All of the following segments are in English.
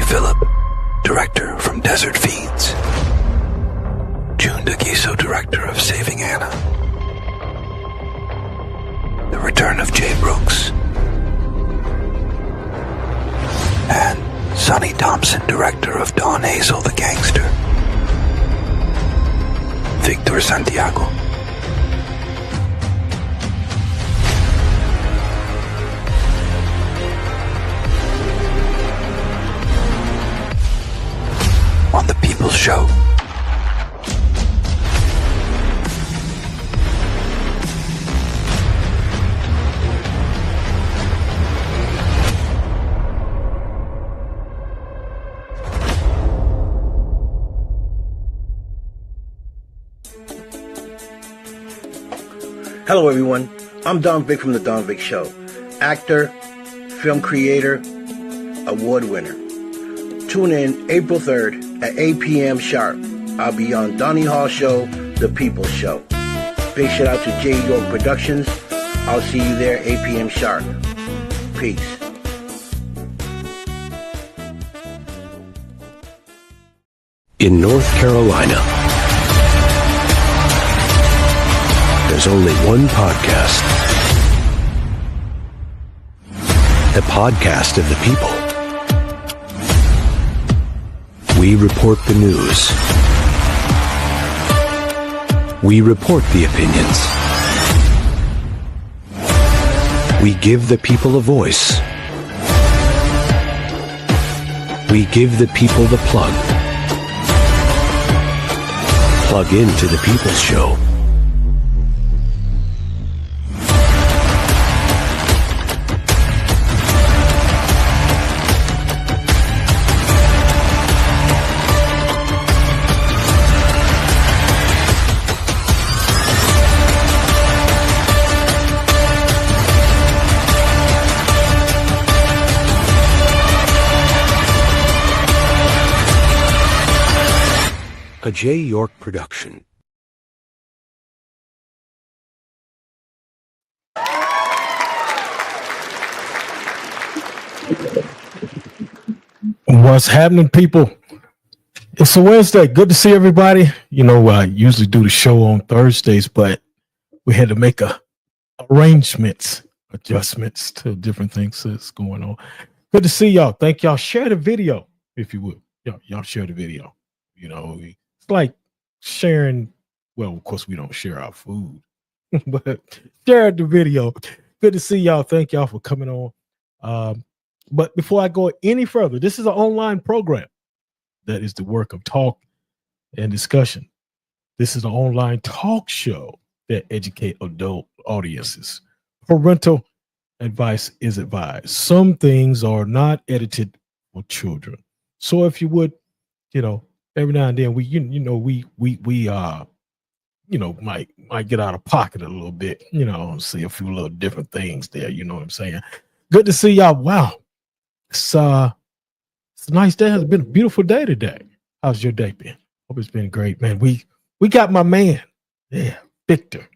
Phillip, director from Desert Fiends. June DeGuiso, director of Saving Anna. The return of Jay Brooks. And Sonny Thompson, director of Don Hazel the Gangster. Victor Santiago. On The People's Show. Hello everyone, I'm Don Vick from The Don Vick Show. Actor, film creator, award winner. Tune in April 3rd at 8 p.m. sharp. I'll be on Donnie Hall Show, The People's Show. Big shout out to J. York Productions. I'll see you there 8 p.m. sharp. Peace. In North Carolina, there's only one podcast. The podcast of the people. We report the news. We report the opinions. We give the people a voice. We give the people the plug. Plug into the People's Show. A J. York production. What's happening, people? It's a Wednesday. Good to see everybody. You know, I usually do the show on Thursdays, but we had to make adjustments to different things that's going on. Good to see y'all. Thank y'all. Share the video if you would. Y'all share the video. You know, it's like sharing. Well, of course, we don't share our food, but share the video. Good to see y'all. Thank y'all for coming on. But before I go any further, this is an online program that is the work of talk and discussion. This is an online talk show that educate adult audiences. Parental advice is advised. Some things are not edited for children. So if you would, you know, every now and then we might get out of pocket a little bit, you know, see a few little different things there. You know what I'm saying? Good to see y'all. Wow. It's a nice day. It's been a beautiful day today. How's your day been? Hope it's been great, man. We got my man. Yeah. Victor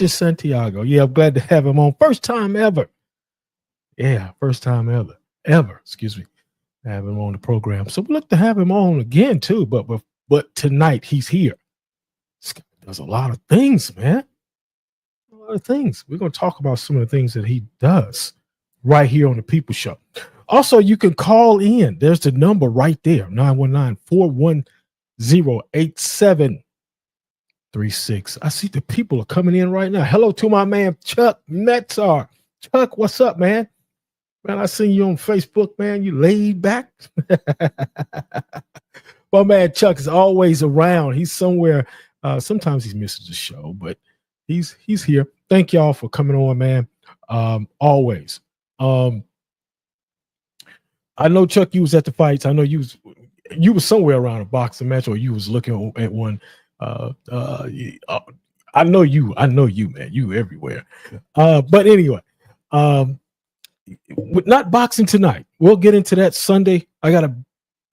Santiago. Yeah. I'm glad to have him on. First time ever. Yeah. First time ever. Excuse me. Have him on the program. So we look to have him on again too. But tonight he's here. This guy does a lot of things, man. A lot of things. We're going to talk about some of the things that he does right here on the People Show. Also, you can call in. There's the number right there, 919-410-8736. I see the people are coming in right now. Hello to my man, Chuck Metzar. Chuck, what's up, man? Man, I seen you on Facebook, man. You laid back. My man Chuck is always around. He's somewhere. Sometimes he misses the show, but he's here. Thank y'all for coming on, man. Always. I know, Chuck, you was at the fights. I know you was somewhere around a boxing match, or you was looking at one. I know you, man. You everywhere. But anyway, not boxing tonight. We'll get into that Sunday. I got a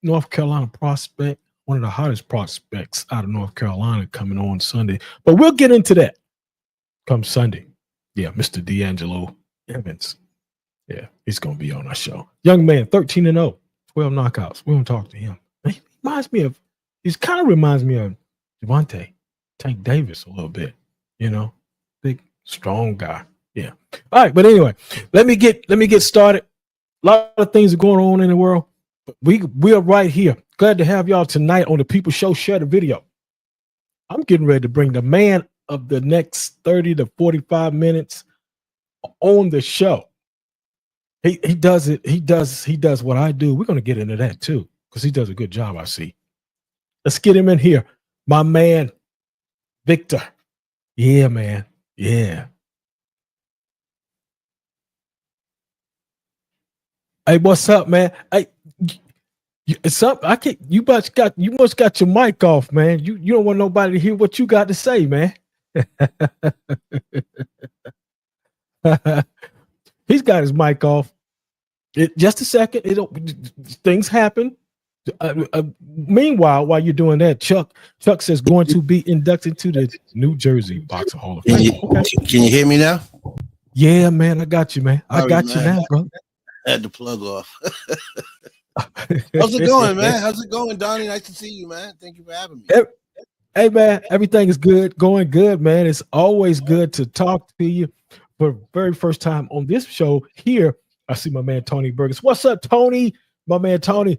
North Carolina prospect, one of the hottest prospects out of North Carolina, coming on Sunday. But we'll get into that come Sunday. Yeah, Mr. D'Angelo Evans. Yeah, he's going to be on our show. Young man, 13-0, 12 knockouts. We don't talk to him. He reminds me of, he's kind of reminds me of Devontae, Tank Davis a little bit, you know, big, strong guy. Yeah. All right. But anyway, let me get started. A lot of things are going on in the world. But we are right here. Glad to have y'all tonight on the People Show. Share the video. I'm getting ready to bring the man of the next 30 to 45 minutes on the show. He does it. He does what I do. We're going to get into that too, because he does a good job, I see. Let's get him in here. My man, Victor. Yeah, man. Yeah. Hey, what's up, man? Hey, it's up. I can't. You must got your mic off, man. You don't want nobody to hear what you got to say, man. He's got his mic off. Just a second. Things happen. Meanwhile, while you're doing that, Chuck says going to be inducted to the New Jersey Boxing Hall of Fame. Can you hear me now? Yeah, man. I got you, man. I got you now, bro. I had the plug off. How's it going, man? How's it going, Donnie? Nice to see you, man. Thank you for having me. Hey, man, everything is good, going good, man. It's always good to talk to you for the very first time on this show here. I see my man, Tony Burgess. What's up, Tony? My man, Tony.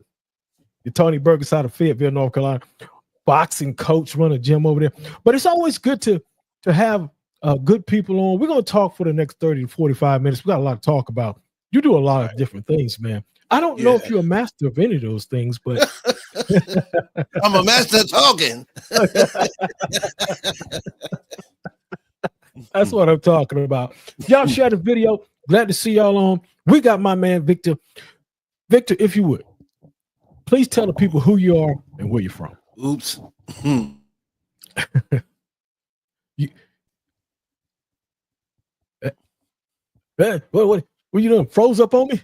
Tony Burgess out of Fayetteville, North Carolina. Boxing coach, run a gym over there. But it's always good to have good people on. We're going to talk for the next 30 to 45 minutes. We got a lot to talk about. You do a lot of different things, man. I don't know if you're a master of any of those things, but I'm a master of talking. That's what I'm talking about. Y'all share the video. Glad to see y'all on. We got my man, Victor. Victor, if you would, please tell the people who you are and where you're from. Oops. What you doing? Froze up on me?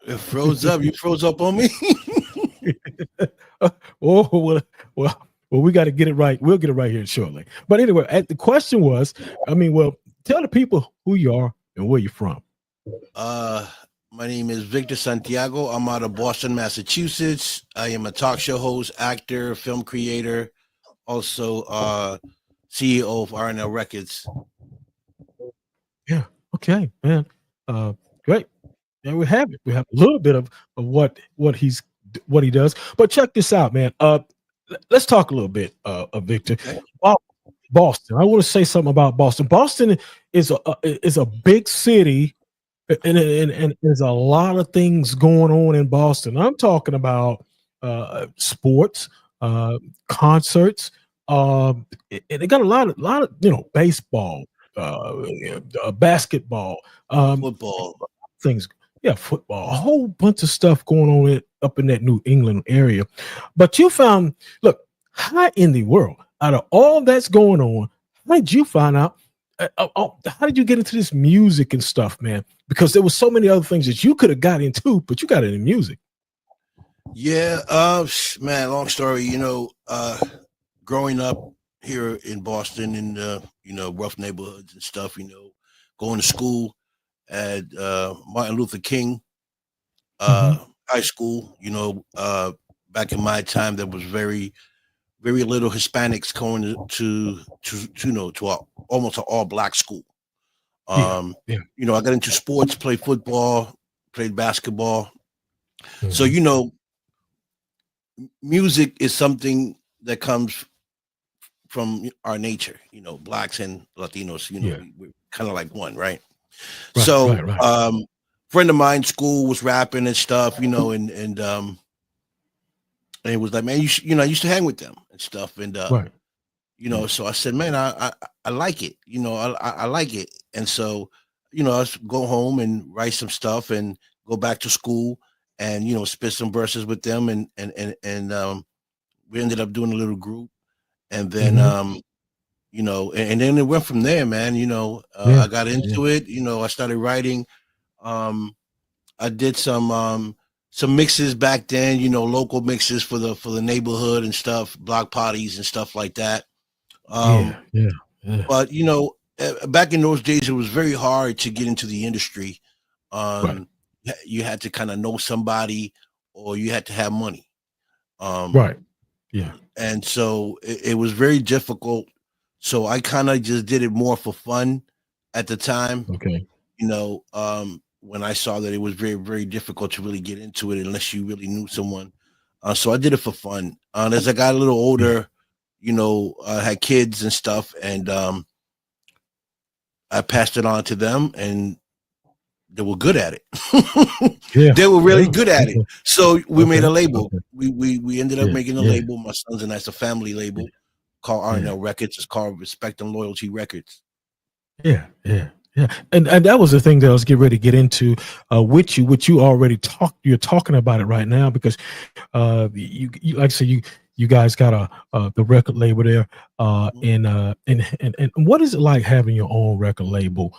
It froze up. You froze up on me? Well, we got to get it right. We'll get it right here shortly. But anyway, the question was, tell the people who you are and where you're from. My name is Victor Santiago. I'm out of Boston, Massachusetts. I am a talk show host, actor, film creator, also CEO of RNL Records. Yeah. Okay, man. Great. And we have it. We have a little bit of what he does. But check this out, man. Let's talk a little bit of Victor. Okay. Boston. I want to say something about Boston. Boston is a big city, and there's a lot of things going on in Boston. I'm talking about sports, concerts. And they got a lot of baseball, basketball, football things. Yeah, football, a whole bunch of stuff going on up in that New England area. But you found, look, how in the world, out of all that's going on, how did you find out? How did you get into this music and stuff, man? Because there was so many other things that you could have got into, but you got into music. Yeah, man, long story. Growing up here in Boston in rough neighborhoods and stuff, going to school at Martin Luther King high school. Back in my time, there was very, very little Hispanics going to almost an all black school. I got into sports, played football, played basketball. So music is something that comes from our nature. Blacks and Latinos. We're kind of like one, right? Right. Friend of mine, school was rapping and stuff, and it was like, man, I used to hang with them and stuff, and so I said, man, I like it, I like it, and so I go home and write some stuff and go back to school and spit some verses with them, and we ended up doing a little group, and then and then it went from there, man. I got into it. I started writing. I did some mixes back then, local mixes for the neighborhood and stuff, block parties and stuff like that. But back in those days, it was very hard to get into the industry. You had to kind of know somebody, or you had to have money. Right. Yeah. And so it was very difficult. So I kind of just did it more for fun at the time. Okay. When I saw that it was very, very difficult to really get into it unless you really knew someone. So I did it for fun. As I got a little older, had kids and stuff, and I passed it on to them, and they were good at it. Yeah. They were really good at it. Okay. So we made a Okay. label. Okay. We ended up Yeah. making a Yeah. label. My sons and I, it's a family label called R&L Records. It's called Respect and Loyalty Records. Yeah. Yeah. Yeah. And that was the thing that I was getting ready to get into with you, which you already you're talking about it right now, because you like I said, you guys got the record label there. And what is it like having your own record label?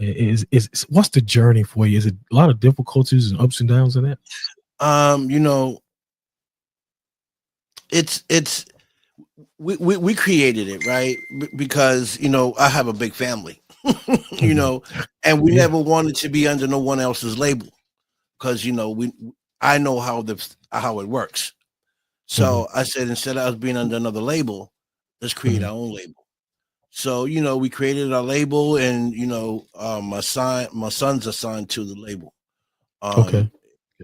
Is what's the journey for you? Is it a lot of difficulties and ups and downs in that? It's we created it, right? Because I have a big family. And we never wanted to be under no one else's label, because I know how it works. So I said, instead of us being under another label, let's create our own label. So we created our label, and my son's assigned to the label. Okay.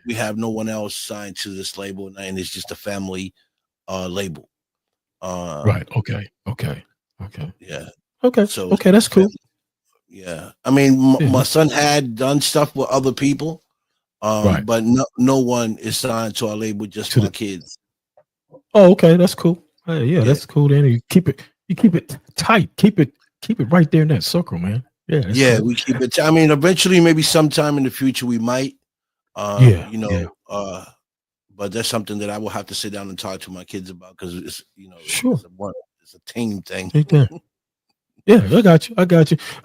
We have no one else signed to this label, and it's just a family label. Right. Okay. Yeah. Okay. So okay, that's cool. Yeah, I mean, my son had done stuff with other people, Right. but no one is signed to our label, just my kids. Oh, okay, that's cool. Yeah, that's cool. Then you keep it tight, keep it right there in that circle, man. Yeah, cool. We keep it. I mean, eventually, maybe sometime in the future, we might. But that's something that I will have to sit down and talk to my kids about, because it's sure, it's a team thing. Yeah, I got you.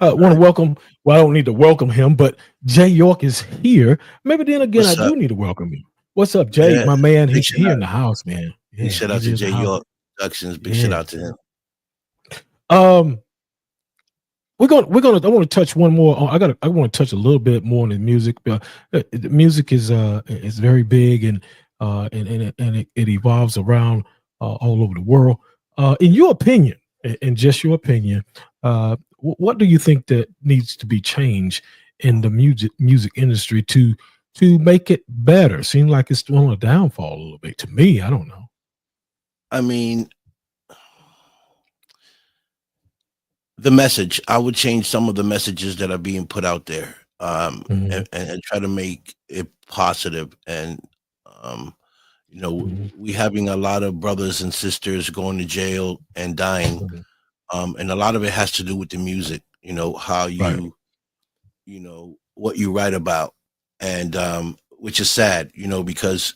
Want to welcome. Well, I don't need to welcome him, but Jay York is here. Maybe then again, I do need to welcome him. What's up, Jay? Yeah. My man, he's here in the house, man. Yeah, big shout out to Jay York Productions. Big shout out to him. I want to touch one more. I want to touch a little bit more on the music. The music is very big, and it evolves around all over the world. In your opinion, in just your opinion, what do you think that needs to be changed in the music industry to make it better? Seems like it's on a downfall a little bit to me. I don't know. I mean, the message, I would change some of the messages that are being put out there, and try to make it positive. And we having a lot of brothers and sisters going to jail and dying, and a lot of it has to do with the music. How you, what you write about, and which is sad, because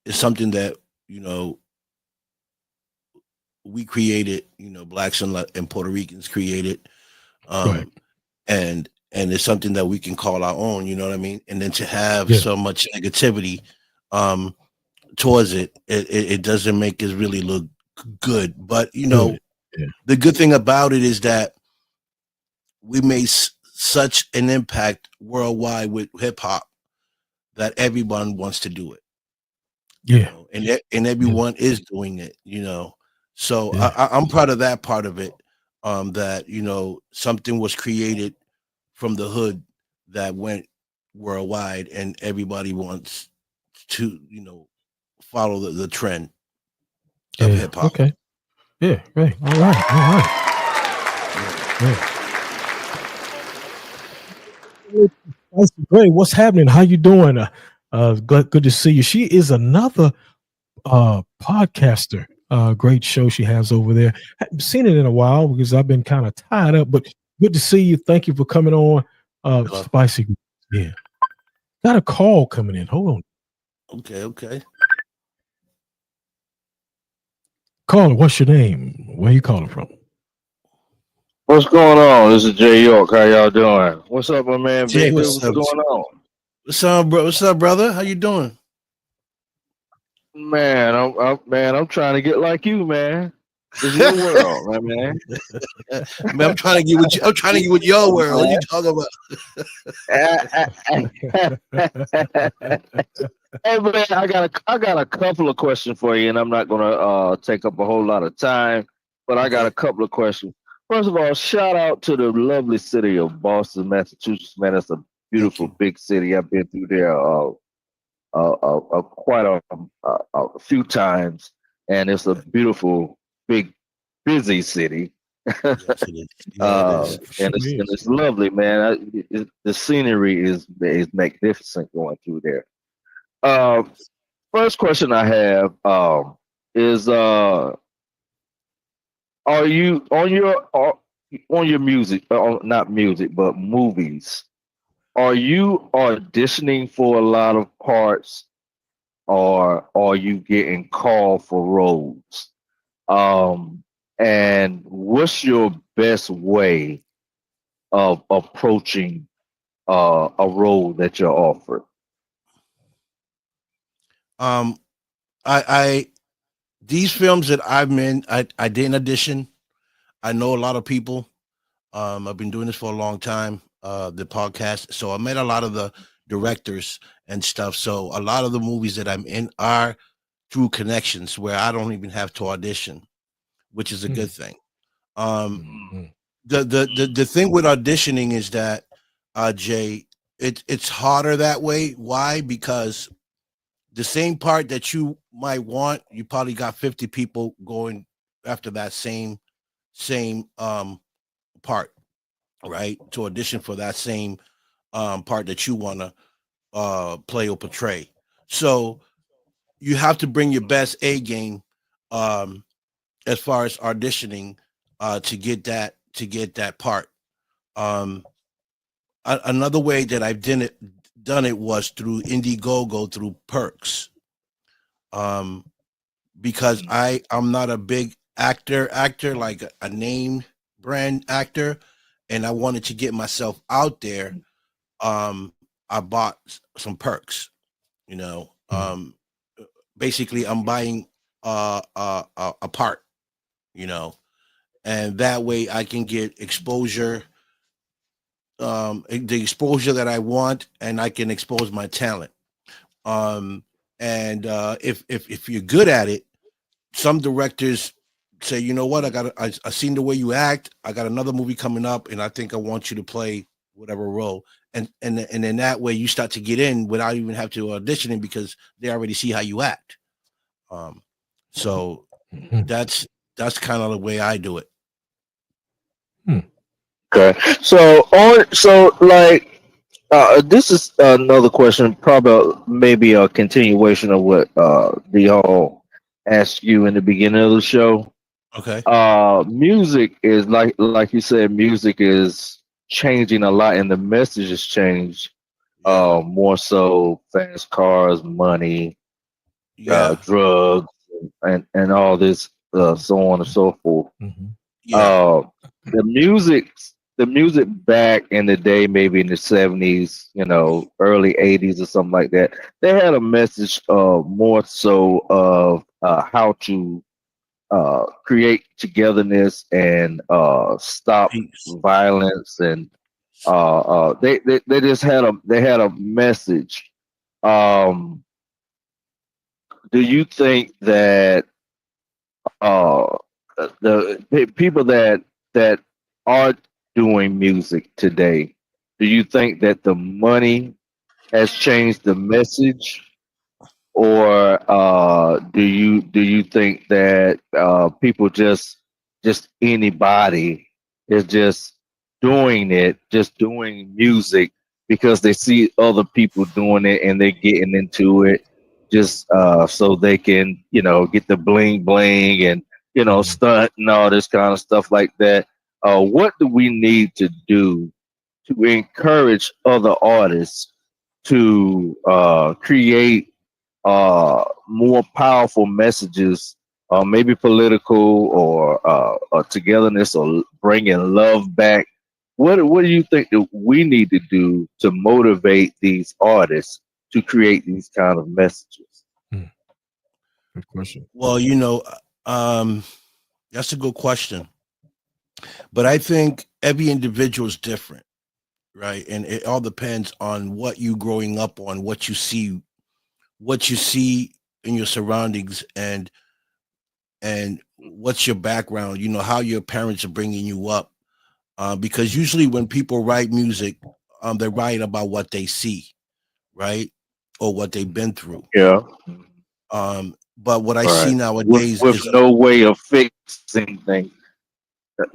it's something that we created, Blacks and Puerto Ricans created, and it's something that we can call our own. You know what I mean? And then to have so much negativity towards it doesn't make us really look good. But the good thing about it is that we made such an impact worldwide with hip hop that everyone wants to do it. And everyone is doing it. So I'm proud of that part of it. That something was created from the hood that went worldwide, and everybody wants to follow the trend of hip hop. Okay. Yeah. Great. All right. Great. What's happening? How you doing? Good to see you. She is another podcaster. Great show she has over there. Haven't seen it in a while because I've been kind of tied up, but good to see you. Thank you for coming on. Spicy. Yeah. Got a call coming in. Hold on. Okay. Caller, what's your name? Where you calling from? What's going on? This is Jay York. How y'all doing? What's up, my man? Jay, what's going on? What's up, brother? How you doing? Man, I'm trying to get like you, man. It's your world, my man. Man, I'm trying to get with you. I'm trying to get with your world. What you talking about? Hey man, I got a couple of questions for you, and I'm not gonna take up a whole lot of time, but I got a couple of questions. First of all, shout out to the lovely city of Boston, Massachusetts. Man, it's a beautiful big city. I've been through there quite a few times, and it's a beautiful, big, busy city. Yes, it is. Yeah, it is. And it's lovely, man. The scenery is magnificent going through there. First question I have is are you on your music, not music, but movies? Are you auditioning for a lot of parts, or are you getting called for roles? And what's your best way of approaching a role that you're offered? I these films that I'm in, I didn't audition. I know a lot of people. I've been doing this for a long time, the podcast. So I met a lot of the directors and stuff. So a lot of the movies that I'm in are through connections where I don't even have to audition, which is a good thing. The thing with auditioning is that Jay, it's harder that way. Why? Because the same part that you might want, you probably got 50 people going after that same part, right? To audition for that same part that you want to play or portray. So you have to bring your best A game as far as auditioning to get that part. Another way that I've done it was through Indiegogo, through Perks, because I'm not a big actor like a name brand actor, and I wanted to get myself out there. I bought some Perks, you know. Basically I'm buying a part, you know, and that way I can get exposure, the exposure that I want, and I can expose my talent. And if you're good at it, some directors say, you know what, I seen the way you act. I got another movie coming up, and I think I want you to play whatever role. And then that way you start to get in without even have to auditioning, because they already see how you act. So that's kind of the way I do it. Okay, like this is another question, probably maybe a continuation of what the all asked you in the beginning of the show. Okay. Music is like you said, music is changing a lot, and the message has changed. More so, fast cars, money, drugs, and all this, so on and so forth. The music back in the day, maybe in the 70s, early 80s or something like that, they had a message more so of how to create togetherness and stop violence, and they just had a message. Um, do you think that the people that are doing music today, do you think that the money has changed the message, or do you think that people just anybody is just doing music because they see other people doing it and they're getting into it just so they can get the bling bling and stunt and all this kind of stuff like that? What do we need to do to encourage other artists to create more powerful messages, maybe political or togetherness, or bringing love back? What do you think that we need to do to motivate these artists to create these kind of messages? Good question. Well, That's a good question. But I think every individual is different, right? And it all depends on what you growing up on, what you see in your surroundings, and what's your background. You know how your parents are bringing you up. Because usually when people write music, they write about what they see, right, or what they've been through. Yeah. But what I see Right. With nowadays with is no way of fixing things.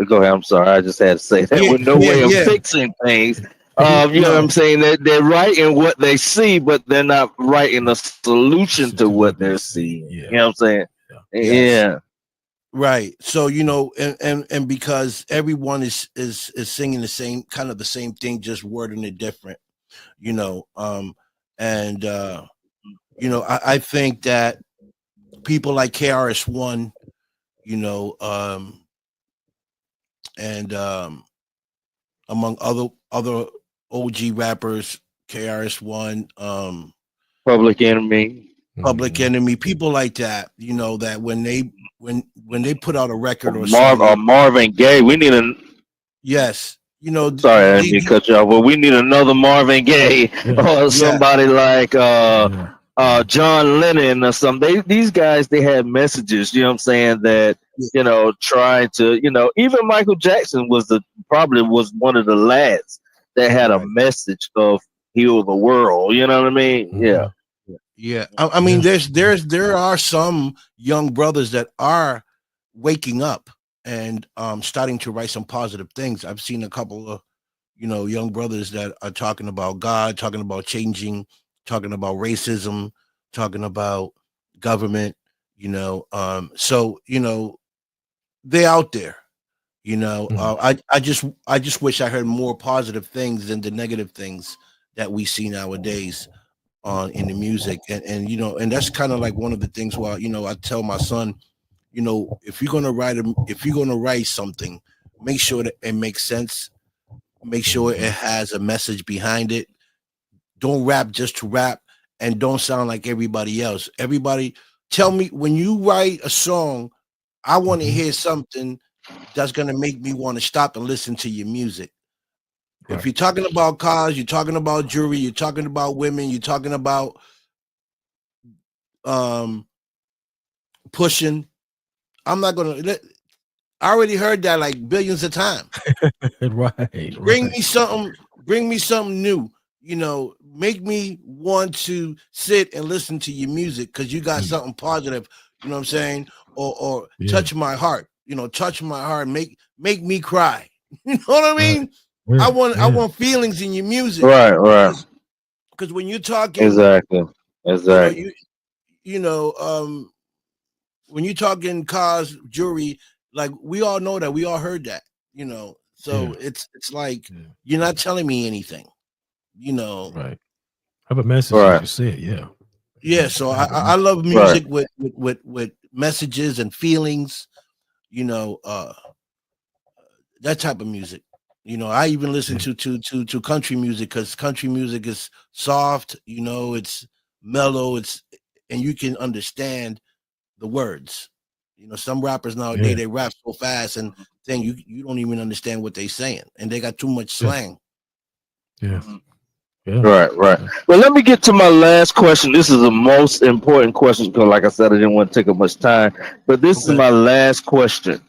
Go ahead. I'm sorry. I just had to say that yeah, with no yeah, way of yeah. fixing things. You know what No, I'm saying? They're writing what they see, but they're not writing a solution Listen to to what what they they're see. seeing. Yeah. You know what I'm saying? Yeah. yes. Yeah. Right. So and because everyone is singing the same thing, just wording it different, you know. And I think that people like KRS-One, you know, and among other OG rappers, KRS-One, Public Enemy. Public Mhm. Enemy, people like that, that when they put out a record or song, Marvin Gaye. We need a yes, sorry, I didn't mean to cut you off, but we need another Marvin Gaye Yeah. or yeah, somebody like Yeah. Yeah. John Lennon or something. These guys, they had messages, you know what I'm saying, that, trying to, even Michael Jackson probably was one of the lads that had a right. message of heal the world, you know what I mean? Yeah. Mhm. Yeah, I mean, Yeah. there are some young brothers that are waking up and starting to write some positive things. I've seen a couple of young brothers that are talking about God, talking about changing, talking about racism, talking about government. So they're out there. Mhm. I just wish I heard more positive things than the negative things that we see nowadays on in the music, and that's kind of like one of the things where I tell my son, if you're gonna write something, make sure that it makes sense, make sure it Mhm. has a message behind it. Don't rap just to rap, and don't sound like everybody else. Everybody, tell me when you write a song, I want to Mhm. hear something that's gonna make me want to stop and listen to your music. If Right. you're talking about cars, you're talking about jewelry, you're talking about women, you're talking about um pushing. I'm not gonna let. I already heard that like billions of times. Right. Bring Right. me something. Bring me something new. Make me want to sit and listen to your music because you got Mm. something positive. You know what I'm saying? Or Yeah. touch my heart. Touch my heart. Make me cry. You know what I Right. mean? I Yeah. want I Yeah. want feelings in your music Right, right. because when you're talking, Exactly. you know Exactly. you you know when you're talking cars, jewelry, like we all know that, we all heard that, Yeah. so it's like Yeah. you're not telling me anything, you know. Right. Have a message, like Right, you said. Yeah. Yeah, so I Have a I message. love right. music with messages and feelings, you know, uh that type of music. I even listen Yeah. to country music because country music is soft, it's mellow, and you can understand the words. Some rappers nowadays Yeah. they rap so fast and thing you don't even understand what they saying, and they got too much Yeah. slang. Yeah. Yeah. Right, right. Yeah. Well, let me get to my last question. This is the most important question because, like I said, I didn't want to take up much time. But this is Okay. my last question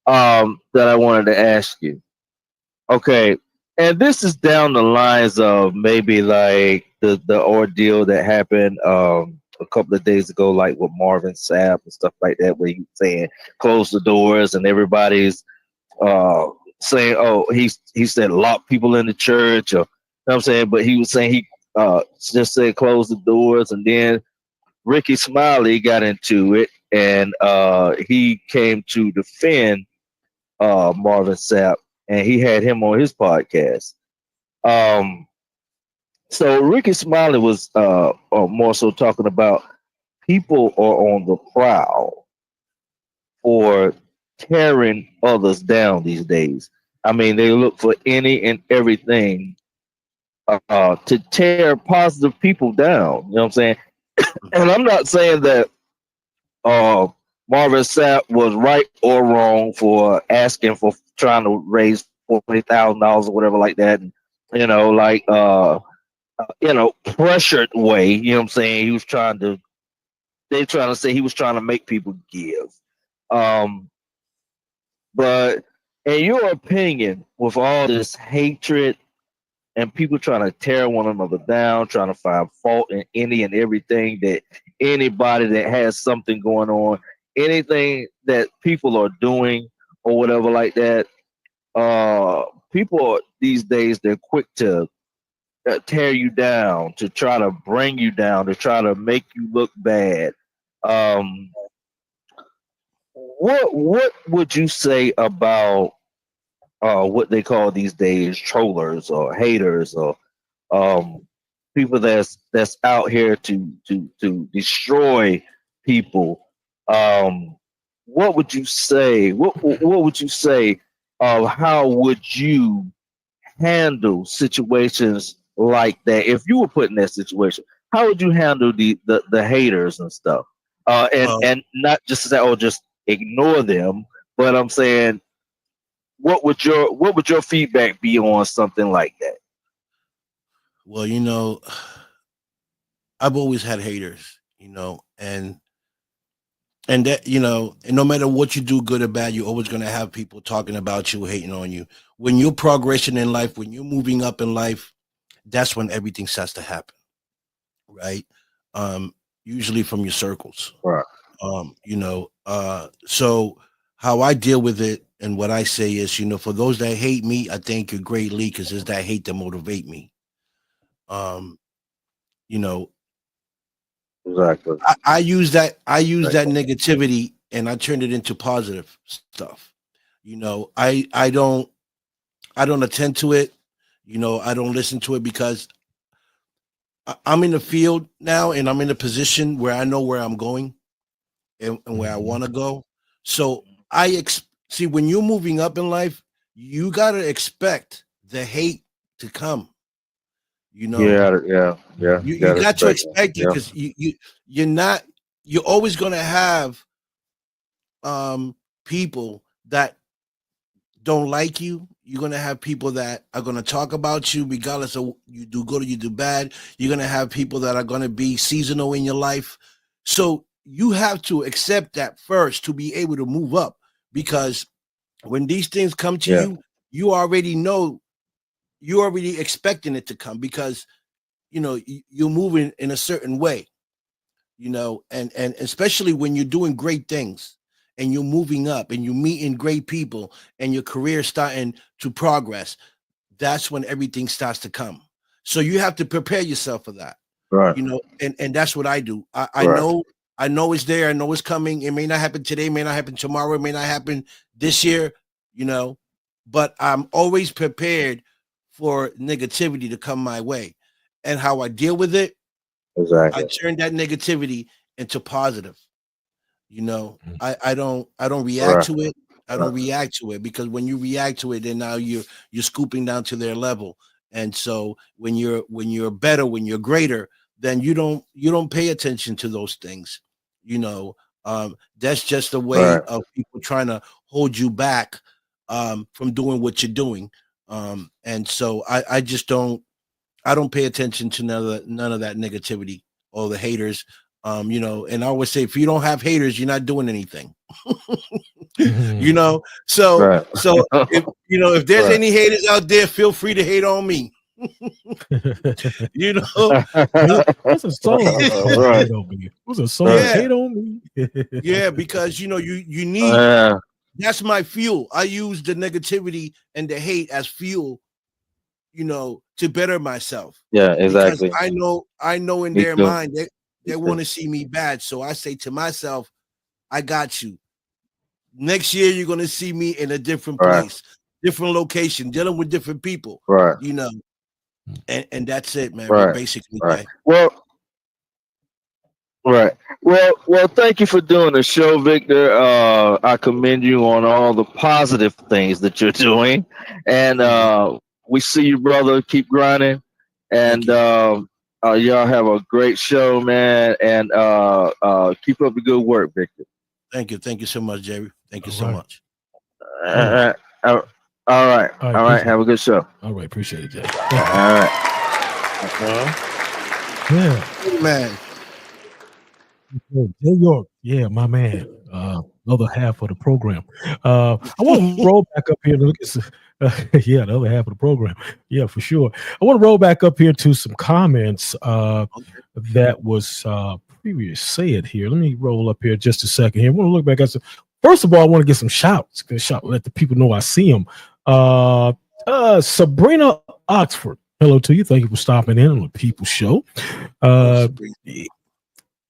that I wanted to ask you. Okay, and this is down the lines of maybe like the ordeal that happened a couple of days ago, like with Marvin Sapp and stuff like that, where he was saying close the doors and everybody's uh saying, oh, he said lock people in the church, or you know what I'm saying, but he was saying he just said close the doors, and then Ricky Smiley got into it, and he came to defend Marvin Sapp, and he had him on his podcast. Um, so Ricky Smiley was more so talking about people are on the prowl for tearing others down these days. I mean, they look for any and everything to tear positive people down. You know what I'm saying? And I'm not saying that uh, Marvin Sapp was right or wrong for asking for trying to raise $40,000 or whatever like that. And, like pressured way. You know what I'm saying? They trying to say he was trying to make people give. Um, but in your opinion, with all this hatred and people trying to tear one another down, trying to find fault in any and everything that anybody that has something going on, anything that people are doing or whatever like that, people these days they're quick to tear you down, to try to bring you down, to try to make you look bad. Um, what would you say about what they call these days trollers or haters or um, people that's out here to destroy people? What would you say? What would you say? How would you handle situations like that if you were put in that situation? How would you handle the haters and stuff? And not just say, oh, just ignore them, but I'm saying, what would your feedback be on something like that? Well, I've always had haters, and that, and no matter what you do, good or bad, you're always going to have people talking about you, hating on you. When you're progressing in life, when you're moving up in life, that's when everything starts to happen, right? Usually from your circles. Right. So how I deal with it and what I say is, for those that hate me, I thank you greatly, because it's that hate to motivate me. Um, you know, Exactly. I use that negativity and I turned it into positive stuff. I don't attend to it. I don't listen to it because I'm in the field now and I'm in a position where I know where I'm going and where I want to go. So see, when you're moving up in life, you got to expect the hate to come. Yeah. You got to expect it, because you're always going to have people that don't like you. You're going to have people that are going to talk about you regardless of you do good or you do bad. You're going to have people that are going to be seasonal in your life. So you have to accept that first to be able to move up, because when these things come to you, you already know, you're already expecting it to come, because you're moving in a certain way, and especially when you're doing great things and you're moving up and you're meeting great people and your career starting to progress, that's when everything starts to come. So you have to prepare yourself for that. Right. And that's what I do. I know it's there. I know it's coming. It may not happen today, may not happen tomorrow, it may not happen this year, but I'm always prepared for negativity to come my way. And how I deal with it, Exactly. I turn that negativity into positive. I don't react to it. I don't react to it, because when you react to it, then now you're scooping down to their level. And so when you're better, when you're greater, then you don't pay attention to those things. That's just a way of people trying to hold you back from doing what you're doing. And so I just don't pay attention to none of that negativity or the haters. And I always say, if you don't have haters, you're not doing anything. So if there's any haters out there, feel free to hate on me. What's a song? Right. What's a song? Yeah. Hate on me. Yeah, because you need that's my fuel. I use the negativity and the hate as fuel, to better myself. Yeah, exactly. Because I know in their mind they want to see me bad. So I say to myself, I got you. Next year you're gonna see me in a different place, different location, dealing with different people. Right. And that's it, man. Right. Basically, right. Well, thank you for doing the show, Victor. I commend you on all the positive things that you're doing, and we see you, brother. Keep grinding, and y'all have a great show, man. And keep up the good work, Victor. Thank you. Thank you so much, Jerry. Thank you All so right. much. Uh, all right. All right. All right. Have a good show. All right. Appreciate it, Jay. All right. Yeah. Man. Jay York. Yeah, my man. Other half of the program. I want to roll back up here to look at yeah, the other half of the program. Yeah, for sure. I want to roll back up here to some comments that was previous said here. Let me roll up here just a second here. I want to look back at some. First of all, I want to get some shouts. Let the people know I see them. Sabrina Oxford. Hello to you. Thank you for stopping in on the People Show.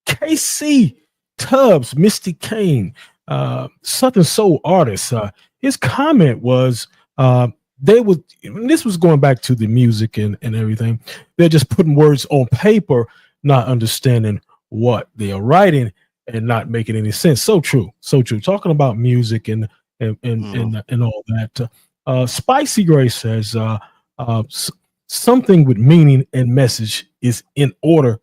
KC Tubbs, Misty Kane, Southern Soul artist. His comment was this was going back to the music and everything. They're just putting words on paper, not understanding what they are writing and not making any sense. So true. Talking about music and all that. Spicy Grace says something with meaning and message is in order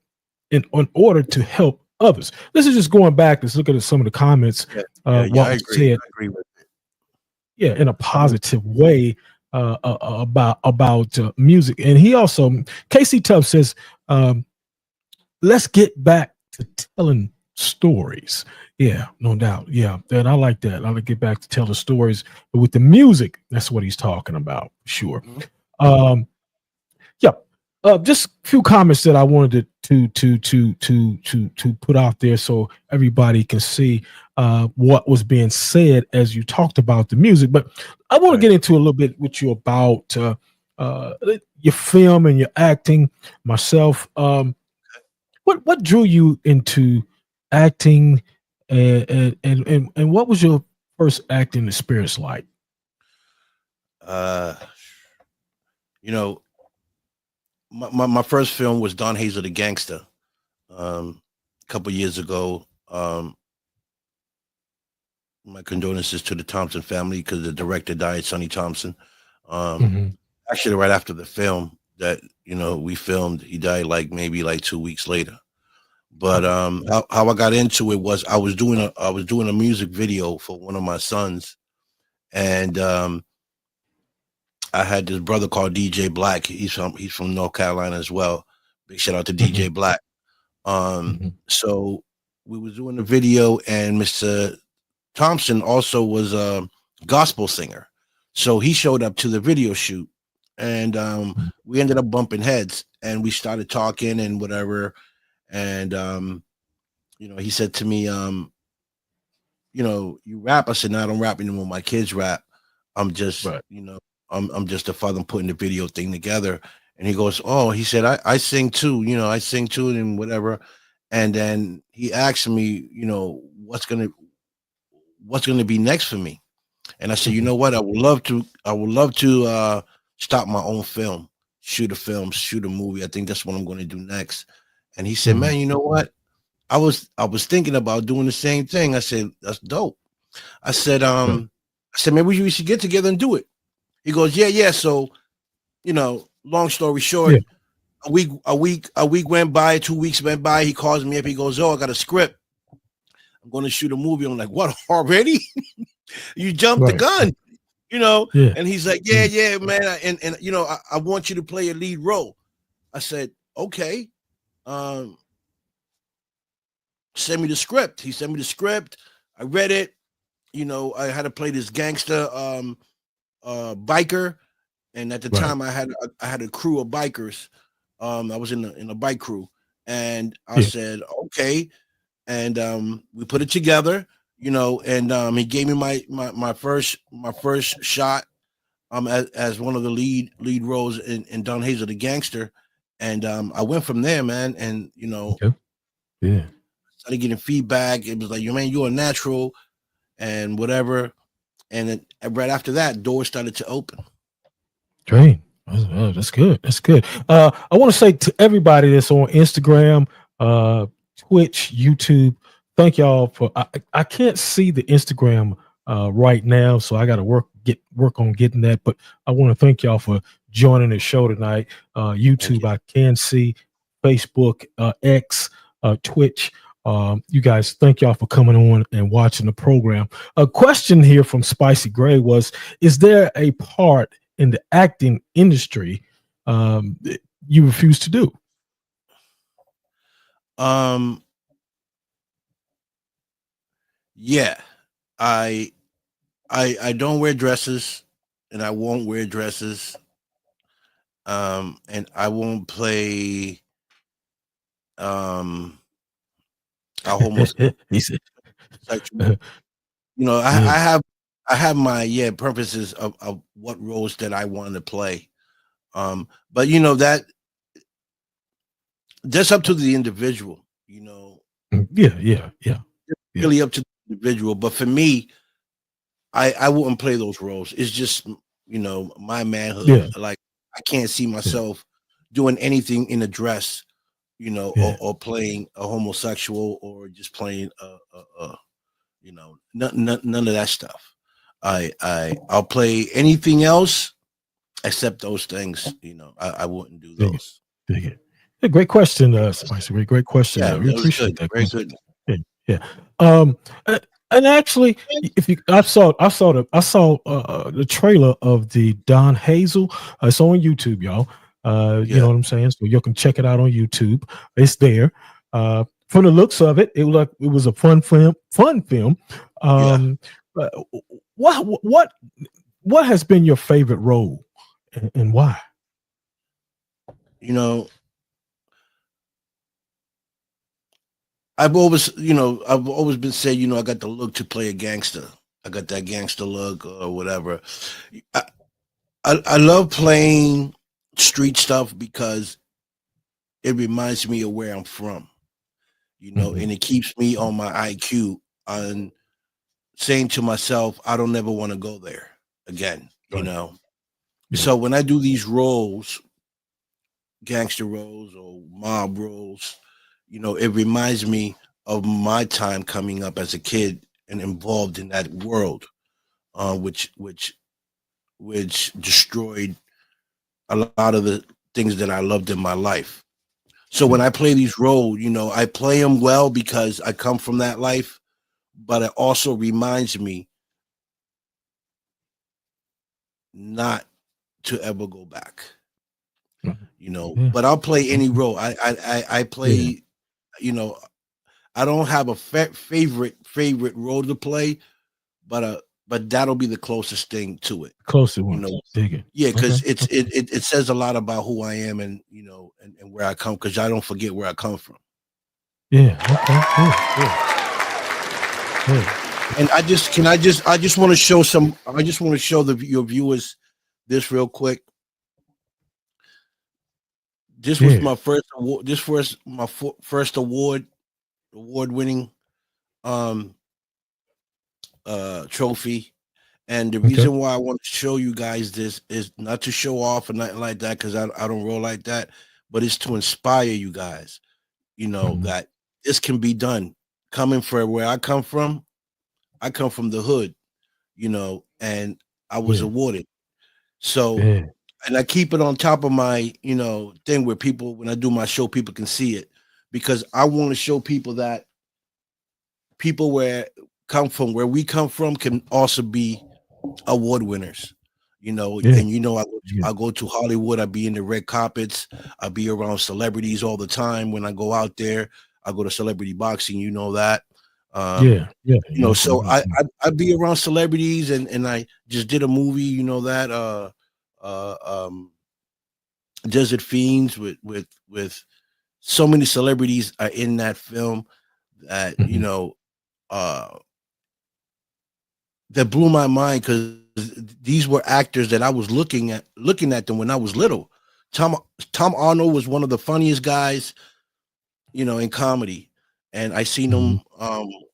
to help others. This is just going back. Let's look at some of the comments. I agree. I agree with it. Yeah, in a positive way about music. And he also, KC Tubbs says, let's get back to telling stories. Yeah, no doubt. Yeah, and I like that. I like to get back to telling stories. But with the music, that's what he's talking about. Sure. Mm-hmm. Just a few comments that I wanted to put out there so everybody can see what was being said as you talked about the music. But I want to get into a little bit with you about your film and your acting. Myself, what drew you into acting, and what was your first acting experience like? My first film was Don Hazel the Gangster a couple years ago. My condolences to the Thompson family because the director died, Sonny Thompson. Actually, right after the film that we filmed, he died maybe 2 weeks later. But how I got into it was I was doing a music video for one of my sons, and I had this brother called DJ Black. He's from North Carolina as well. Big shout out to DJ Black. So we was doing the video, and Mr. Thompson also was a gospel singer. So he showed up to the video shoot, and we ended up bumping heads, and we started talking and whatever. And he said to me, you rap? I said, no, I don't rap anymore. My kids rap. I'm just, I'm just a father. I'm putting the video thing together. And he goes, oh, he said, I sing too, I sing too and whatever. And then he asked me, what's going to be next for me. And I said, you know what? I would love to start my own film, shoot a movie. I think that's what I'm going to do next. And he said, man, you know what? I was thinking about doing the same thing. I said, that's dope. I said, maybe we should get together and do it. He goes, yeah. So, long story short, a week went by, 2 weeks went by. He calls me up. He goes, oh, I got a script. I'm going to shoot a movie. I'm like, what, already? You jumped the gun, And he's like, yeah, man. And I want you to play a lead role. I said, okay. Send me the script. He sent me the script. I read it. I had to play this gangster biker, and at the time I had a crew of bikers. I was in a bike crew, and I said okay, and we put it together, and he gave me my first shot as one of the lead roles in Don Hazel the Gangster, and I went from there, man, and started getting feedback. It was like, man, you're a natural and whatever. And then right after that, doors started to open. Great. That's good. That's good. I want to say to everybody that's on Instagram, Twitch, YouTube, thank y'all for, I can't see the Instagram right now, so I got to work on getting that. But I want to thank y'all for joining the show tonight. YouTube, I can see, Facebook, X, Twitch, You guys, thank y'all for coming on and watching the program. A question here from Spicy Gray was: is there a part in the acting industry that you refuse to do? Yeah, I I don't wear dresses, and I won't wear dresses. And I won't play um a homosexual. He said, You know, yeah, I have my purposes of what roles that I want to play. But you know that's up to the individual. You know, yeah. really up to the individual. But for me, I wouldn't play those roles. It's just my manhood. Yeah, Like I can't see yeah, myself doing anything in a dress, yeah. or playing a homosexual or just playing none of that stuff. I'll play anything else except those things. I wouldn't do Dig it, those. dig it. Yeah, great question, Spicy. Great question. Yeah, We that was appreciate good. that Very question. good. Yeah, yeah. A- and actually, if you, I saw the trailer of the Don Hazel. It's on YouTube, y'all. You Yeah, know what I'm saying? So you can check it out on YouTube. It's there. From the looks of it, it was a fun film. Fun film. yeah. Uh, what what has been your favorite role, and why? You know, I've always been said, I got the look to play a gangster. I got that gangster look or whatever. I, I love playing street stuff because it reminds me of where I'm from, Mhm. and it keeps me on my IQ on saying to myself, I don't ever want to go there again. Right. Yeah. So when I do these roles, gangster roles or mob roles, it reminds me of my time coming up as a kid and involved in that world, which destroyed a lot of the things that I loved in my life. So when Yeah. I play these roles, I play them well because I come from that life, but it also reminds me not to ever go back. Right. Yeah. But I'll play any Okay. role. I Yeah. play. You know, I don't have a favorite role to play, but that'll be the closest thing to it. Closer You one. know, Dig it. yeah, Okay. because it says a lot about who I am and and where I come because I don't forget where I come from. Yeah. Okay. Good. And I just want to show your viewers this real quick. This was Yeah. my first award. This was my first award winning um trophy. And the Okay. reason why I want to show you guys this is not to show off or nothing like that, because I don't roll like that, but it's to inspire you guys, Mhm. that this can be done. Coming from where I come from the hood, and I was Yeah. awarded. So, Yeah. and I keep it on top of my, thing where people, when I do my show, people can see it because I want to show people that people where we come from can also be award winners, Yeah. and Yeah. I go to Hollywood, I be in the red carpets, I be around celebrities all the time. When I go out there, I go to celebrity boxing, that. Um, Yeah. Yeah. Yeah. so Okay. I be around celebrities and I just did a movie, that uh um Desert Fiends with so many celebrities are in that film that Mhm. uh that blew my mind because these were actors that I was looking at them when I was little. Tom Tom Arnold was one of the funniest guys, in comedy, and I seen Mhm. him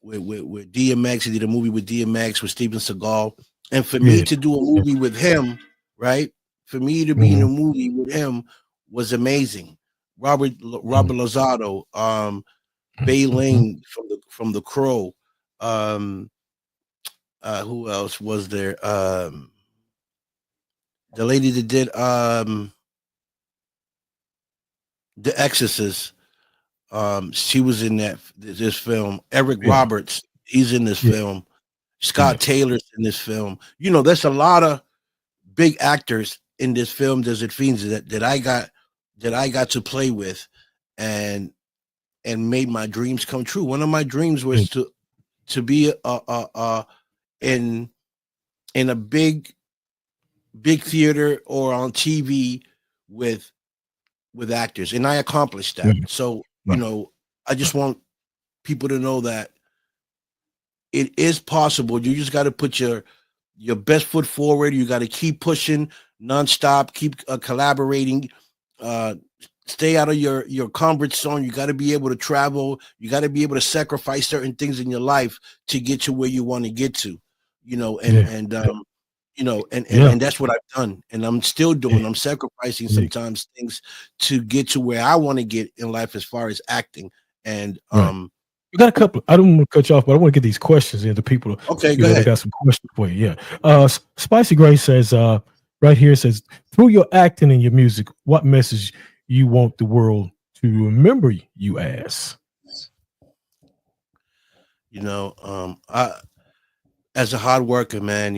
with DMX. He did a movie with DMX with Steven Seagal, and for me Yeah. to do a Yeah. movie with him, right? For me to be in a Mhm. movie with him was amazing. Robert Mhm. Lozado, Bay Mhm. Ling from the Crow, um, who else was there? The lady that did The Exorcist, She was in this film. Eric Yeah. Roberts, he's in this Yeah. film. Yeah. Scott Taylor's in this film. There's a lot of big actors in this film, Desert Fiends, that I got to play with, and made my dreams come true. One of my dreams Yeah. was to be in a big theater or on TV with actors, and I accomplished that. Yeah. So Right. I just want people to know that it is possible. You just got to put your best foot forward. You got to keep pushing nonstop, keep collaborating, uh, stay out of your comfort zone. You got to be able to travel. You got to be able to sacrifice certain things in your life to get to where you want to get to, and Yeah. Yeah. and that's what I've done, and I'm still doing. Yeah. I'm sacrificing Yeah. sometimes things to get to where I want to get in life as far as acting. And Right. You got a couple. I don't want to cut you off, but I want to get these questions into people. Okay, go They ahead. got some questions for you. Yeah. Spicy Grace says, right here, says, through your acting and your music, what message you want the world to remember you as? I, as a hard worker, man,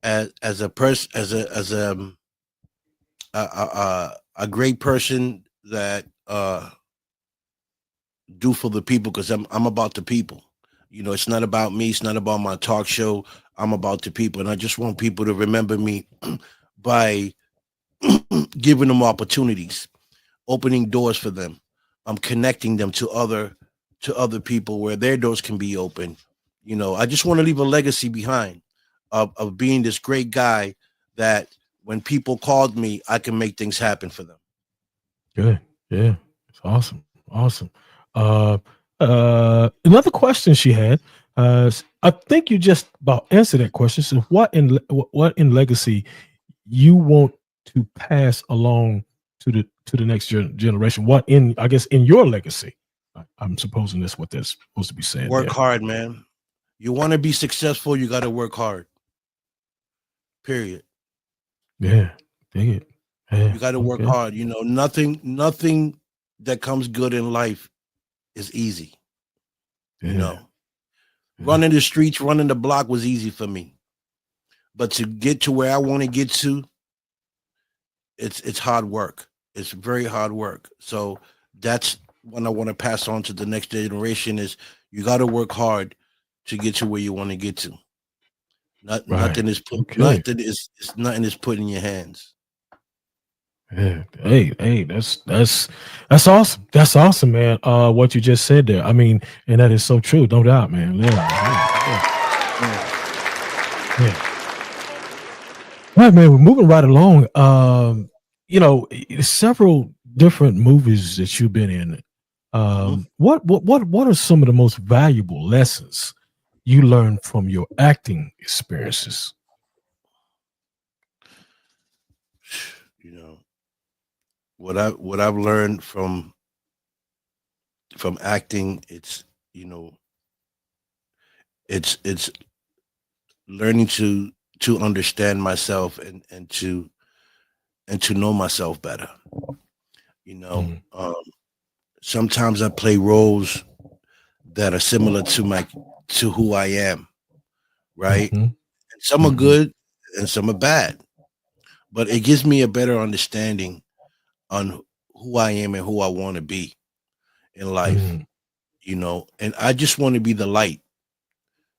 as a person, a great person that do for the people, because I'm about the people. It's not about me. It's not about my talk show. I'm about the people, and I just want people to remember me by giving them opportunities, opening doors for them. I'm connecting them to other people where their doors can be open. I just want to leave a legacy behind of being this great guy that when people called me, I can make things happen for them. Good. Yeah. It's awesome. Awesome. Another question she had, I think you just about answered that question. So what in legacy you want to pass along to the next generation? What in, I guess, in your legacy? I'm supposing that's what that's supposed to be saying. Work hard, man. You want to be successful, you got to work hard. Period. Yeah. Dig it. Yeah. You got to work hard. Nothing that comes good in life is easy. Yeah. Running the streets, running the block was easy for me. But to get to where I want to get to, it's hard work. It's very hard work. So that's what I want to pass on to the next generation is you got to work hard to get to where you want to get to. Nothing is put nothing is put in your hands. Yeah. Hey, that's awesome. That's awesome, man. What you just said there. I mean, and that is so true, no doubt, man. Yeah. All right, man. We're moving right along. Several different movies that you've been in. What are some of the most valuable lessons you learned from your acting experiences? What I've learned from acting, it's learning to understand myself and to know myself better. Sometimes I play roles that are similar to who I am, right? And some are good and some are bad, but it gives me a better understanding on who I am and who I want to be in life, and I just want to be the light.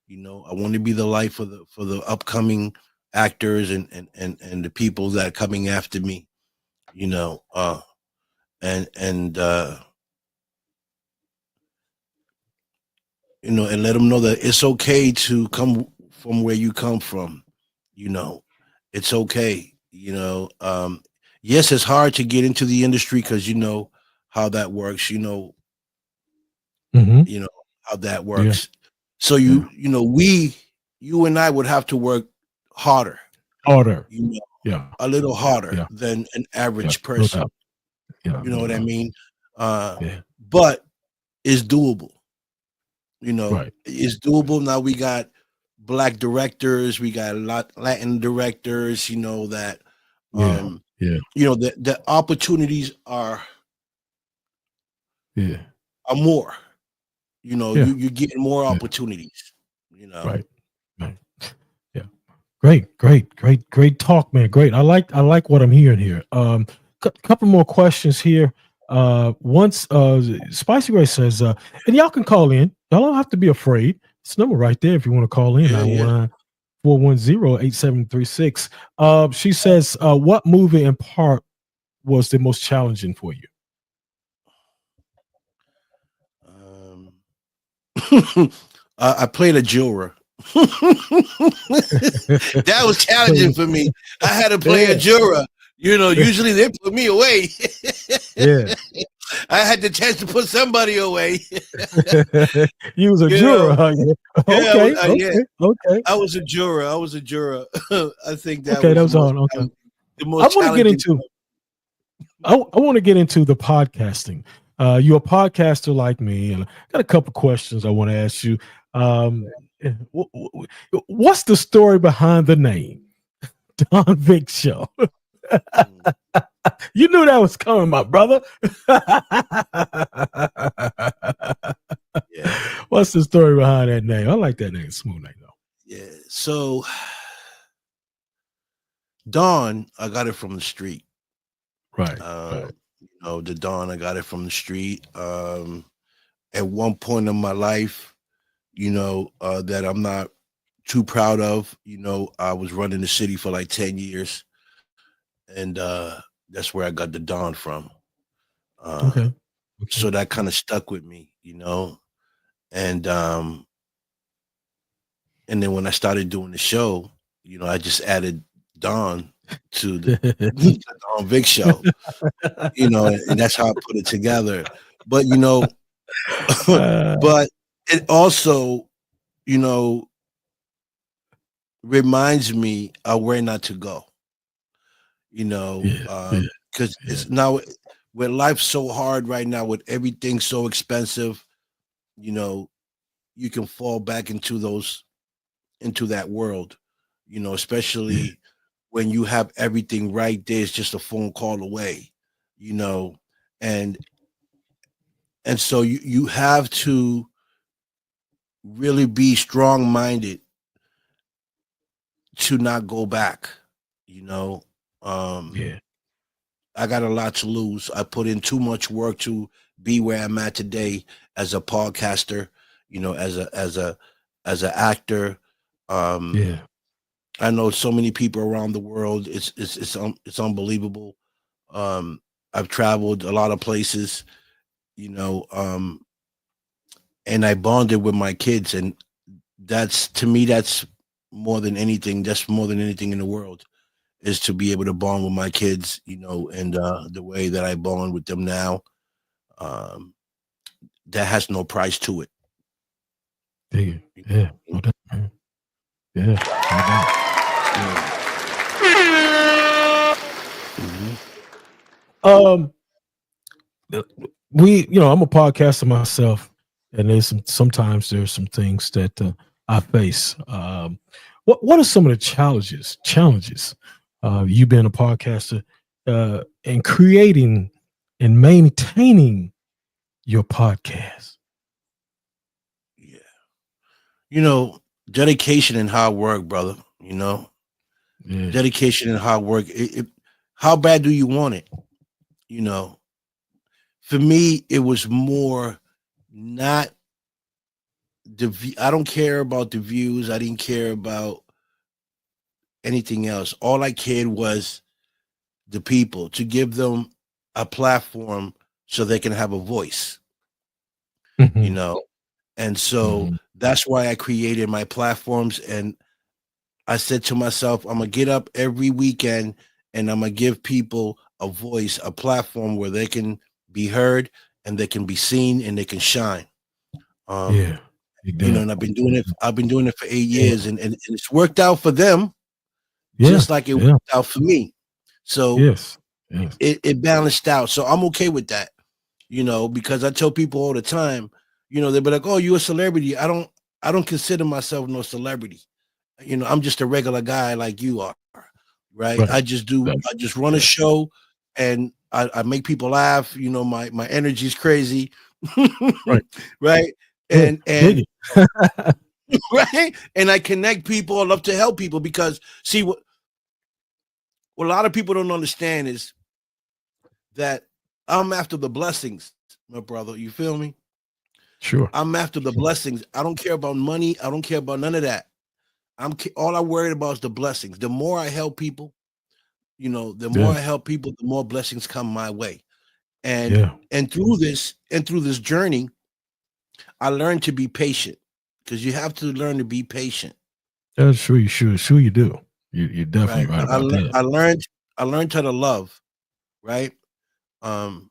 I want to be the light for the upcoming actors and the people that are coming after me, and and let them know that it's okay to come from where you come from. It's okay. Yes, it's hard to get into the industry because how that works. You know how that works. Yeah. So you and I would have to work harder, a little harder than an average person. You know what I mean? But it's doable. It's doable. Now we got Black directors, we got Latin directors. The opportunities are Yeah. more. You know, Yeah. you're getting more Yeah. opportunities. You know, Right. Right. Yeah. Great talk, man. Great. I like what I'm hearing here. Couple more questions here. Once Spicy Ray says, and y'all can call in. Y'all don't have to be afraid. It's number right there if you want to call in. Yeah, yeah. 919-410-8736. She says, what movie and part was the most challenging for you? I played a juror. That was challenging for me. I had to play a juror. You know, usually they put me away. Yeah. I had the chance to put somebody away. You was a You juror, know, huh? yeah, Okay, yeah. okay. I was a juror. I think that Okay, was that the was most all. Okay. the I most want to get challenging. into I want to get into the podcasting. You're a podcaster like me, and I got a couple questions I want to ask you. What's the story behind the name Don Vic Show? You knew that was coming, my brother. Yeah. What's the story behind that name? I like that name, smooth name though. Yeah. So Dawn, I got it from the street. Right. You know, the Dawn, I got it from the street. At one point in my life, you know, that I'm not too proud of, you know, I was running the city for like 10 years. And that's where I got the Dawn from. Okay. So that kind of stuck with me, you know. And then when I started doing the show, you know, I just added Dawn to the Dawn Vic Show, you know, and that's how I put it together. But you know, but it also, you know, reminds me of where not to go, you know, because it's now with life so hard right now, with everything so expensive, you know, you can fall back into that world, you know, especially when you have everything right there. It's just a phone call away, you know, and so you have to really be strong minded to not go back, you know. I got a lot to lose. I put in too much work to be where I'm at today as a podcaster, you know, as an actor. I know so many people around the world. It's unbelievable. I've traveled a lot of places, you know, and I bonded with my kids, and that's, to me, that's more than anything. That's more than anything in the world, is to be able to bond with my kids, you know, and the way that I bond with them now, that has no price to it. Yeah. I'm a podcaster myself, and sometimes there's some things that I face. What are some of the challenges you being a podcaster and creating and maintaining your podcast? Yeah, you know, dedication and hard work, brother. You know, dedication and hard work. How bad do you want it? You know, for me, it was more not I don't care about the views. I didn't care about anything else. All I cared was the people, to give them a platform so they can have a voice, you know? And so that's why I created my platforms. And I said to myself, I'm going to get up every weekend and I'm going to give people a voice, a platform where they can be heard and they can be seen and they can shine. You know, and I've been doing it for 8 years, and it's worked out for them, just like it worked out for me. So it balanced out. So I'm okay with that, you know, because I tell people all the time, you know, they'll be like, "Oh, you're a celebrity." I don't consider myself no celebrity. You know, I'm just a regular guy like you are, right? I just run a show, and I make people laugh. You know, my energy is crazy, Right. Right. Good. And Dig it. right. And I connect people. I love to help people because see what a lot of people don't understand is that I'm after the blessings, my brother. You feel me? Sure. I'm after the blessings. I don't care about money. I don't care about none of that. All I worried about is the blessings. The more I help people, the more Yeah. I help people, the more blessings come my way. And Yeah. and through this journey, I learned to be patient because you have to learn to be patient, That's sure you should. Sure you do. You're definitely right? right about that. I learned how to love, right? Um,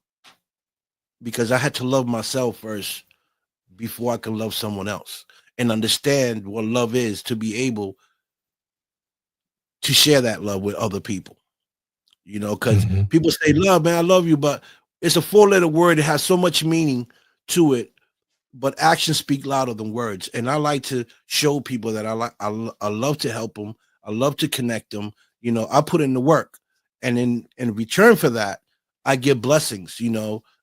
because I had to love myself first before I can love someone else and understand what love is to be able to share that love with other people. Because Hmm. people say love, man, I love you, but it's a four-letter word. It has so much meaning to it, but actions speak louder than words. And I like to show people that I love to help them. I love to connect them. I put in the work, and in return for that, I get blessings.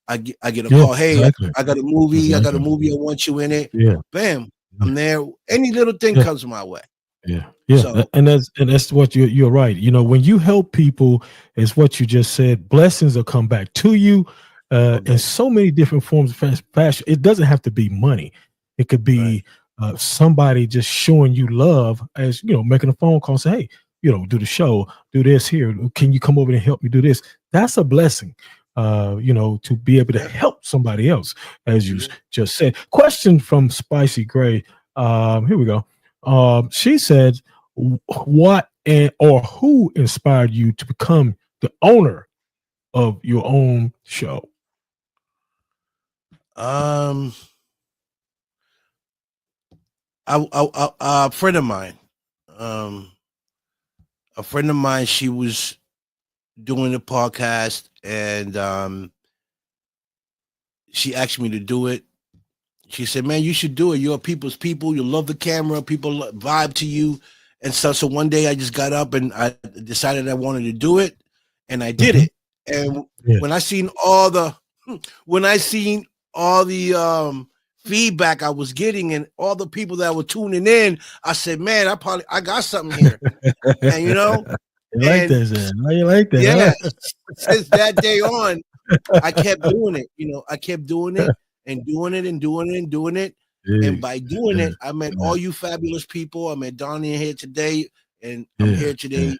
I get a Yeah. call. Hey, Exactly. I got a movie. I got a Exactly. movie. I want you in it. Yeah. Bam, Yeah. I'm there. Any little thing Yeah. comes my way. Yeah, yeah, So and that's what you're right. When you help people, it's what you just said. Blessings will come back to you, in okay, so many different forms of fashion. It doesn't have to be money. It could right. be somebody just showing you love, as making a phone call, say, "Hey, do the show, do this here. Can you come over and help me do this?" That's a blessing. To be able to Yeah, help somebody else, as you yeah. just said. Question from Spicy Gray. Here we go. She said, "What or who inspired you to become the owner of your own show?" Um, a friend of mine, um, she was doing a podcast, and she asked me to do it. She said, "Man, you should do it. You're people's people. You love the camera. People vibe to you." And so one day I just got up and I decided I wanted to do it, and I did Mhm. it. And Yeah. when I seen when I seen all the feedback I was getting and all the people that were tuning in, I said, "Man, I got something here." And You like and that, Zan? How you like yeah, that, huh? since that day on, I kept doing it. I kept doing it and doing it and doing it and doing it. And Big. by doing Yeah, it, I met yeah, all you fabulous people. I met Donnie here today, and I'm yeah, here yeah, today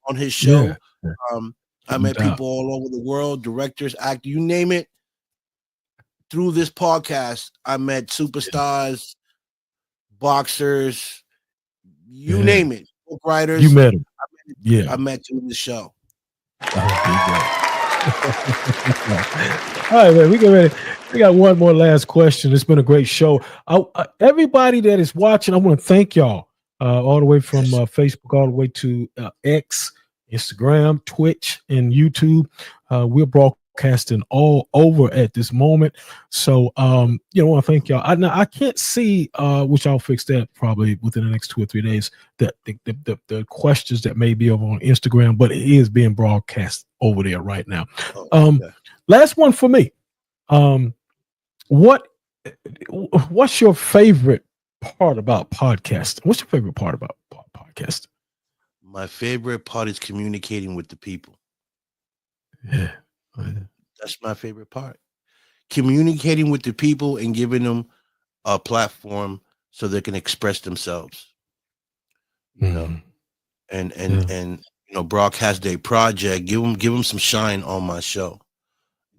on his yeah, show. yeah. I No met doubt. people all over the world, directors, actors, you name it. Through this podcast, I met superstars, boxers, you Yeah. name it, book You writers. met him. Yeah. I met through the show. All right, man. We get ready. We got one more last question. It's been a great show. Everybody that is watching, I want to thank y'all, all the way from Yes. Facebook, all the way to X, Instagram, Twitch, and YouTube. We're broadcasting all over at this moment. So, I want to thank y'all. I can't see, which I'll fix that probably within the next 2 or 3 days, that the questions that may be over on Instagram, but it is being broadcast over there right now. Oh, Um, okay. Last one for me. Um, what what's your favorite part about podcasting? What's your favorite part about podcasting? My favorite part is communicating with the people. Yeah. Yeah. That's my favorite part. Communicating with the people and giving them a platform so they can express themselves, you know, Mhm. and and Yeah. and broadcast their project, give them some shine on my show.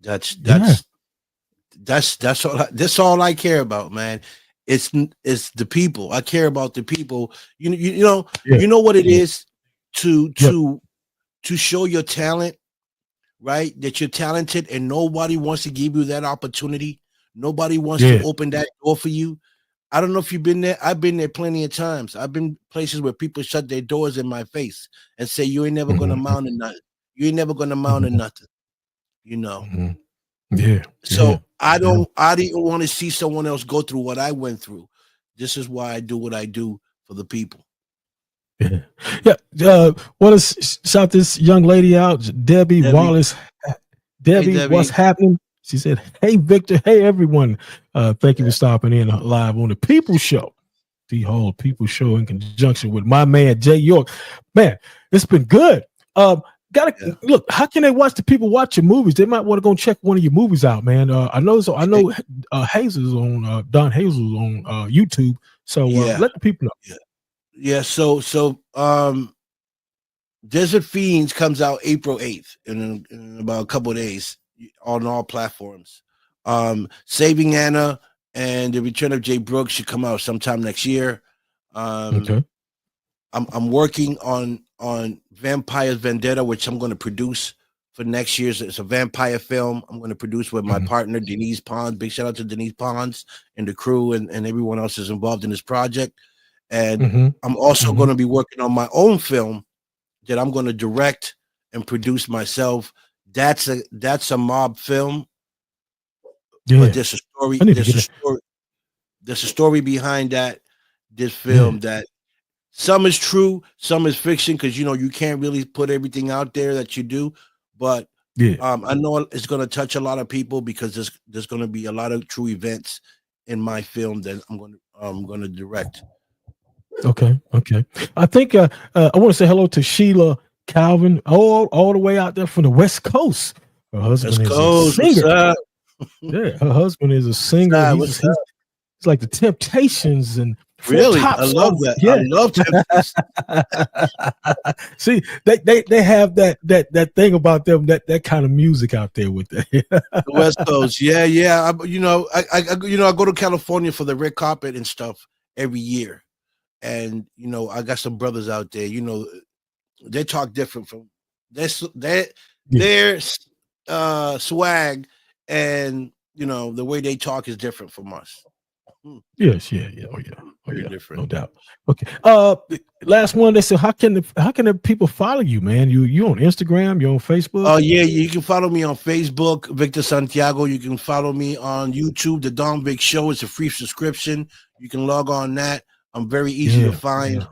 That's Yeah. that's that's all I care about, man. It's the people. I care about the people. Yeah. You know what it Yeah. is to Yep. to to show your talent, right? That you're talented and nobody wants to give you that opportunity. Nobody wants to Yeah. open that door for you. I don't know if you've been there. I've been there plenty of times. I've been places where people shut their doors in my face and say, "You ain't never gonna Mhm. mount to nothing. You ain't never gonna mount to Mhm. nothing." You know. Mhm. Yeah. Yeah. So I Yeah. don't. I didn't want to see someone else go through what I went through. This is why I do what I do for the people. Yeah. Yeah. Want to shout this young lady out, Debbie Debbie, Wallace. hey Debbie, what's Debbie, happening? She said, "Hey Victor, hey everyone. Thank you for stopping in live on the People Show. The whole People Show in conjunction with my man Jay York. Man, it's been good. Look, how can they watch the people watch your movies? They might want to go check one of your movies out, man. I know Hazel's on Don Hazel's on YouTube. So let the people know. Yeah. So Desert Fiends comes out April 8th in about a couple of days on all platforms. Saving Anna and The Return of Jay Brooks should come out sometime next year. Okay. I'm working on Vampire's Vendetta, which I'm going to produce for next year's. It's a vampire film I'm going to produce with my partner Denise Pons. Big shout out to Denise Pons and the crew and everyone else is involved in this project. And I'm also going to be working on my own film that I'm going to direct and produce myself. That's a mob film. Yeah. But there's a story. There's a story behind this film that some is true, some is fiction, because you can't really put everything out there that you do. But I know it's going to touch a lot of people because there's going to be a lot of true events in my film that I'm going to direct. Okay. I think I want to say hello to Sheila Calvin, all the way out there from the West Coast. Her husband is a singer. Yeah, her husband is a singer. He's like the Temptations and really, I love that. Yeah. I love Temptations. See, they have that thing about them, that kind of music out there with that. The West Coast, yeah. I go to California for the red carpet and stuff every year, and I got some brothers out there. They talk different from their swag, and the way they talk is different from us. Yes, yeah. Oh yeah, different. No doubt. Okay. Last one. They said, how can the people follow you, man? You on Instagram? You on Facebook? Oh yeah, you can follow me on Facebook, Victor Santiago. You can follow me on YouTube, The Don Vic Show. It's a free subscription. You can log on that. I'm very easy to find.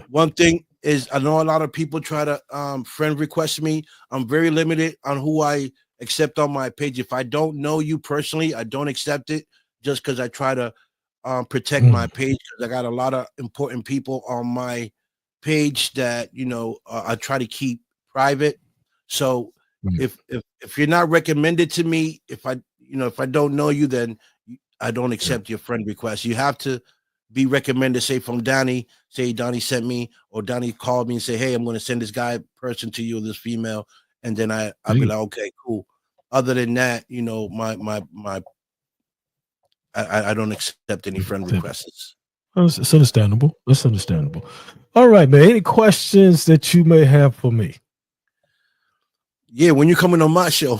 One thing is, I know a lot of people try to friend request me. I'm very limited on who I accept on my page. If I don't know you personally, I don't accept it. Just because I try to protect my page, because I got a lot of important people on my page that I try to keep private. So if you're not recommended to me, if I don't know you, then I don't accept your friend request. You have to be recommended, say from Donnie, say Donnie sent me, or Donnie called me and say, hey, I'm going to send this person to you, this female, and then I'll be like, okay, cool. Other than that, I don't accept any friend requests. It's understandable. It's understandable. All right, man. Any questions that you may have for me? Yeah, when you're coming on my show.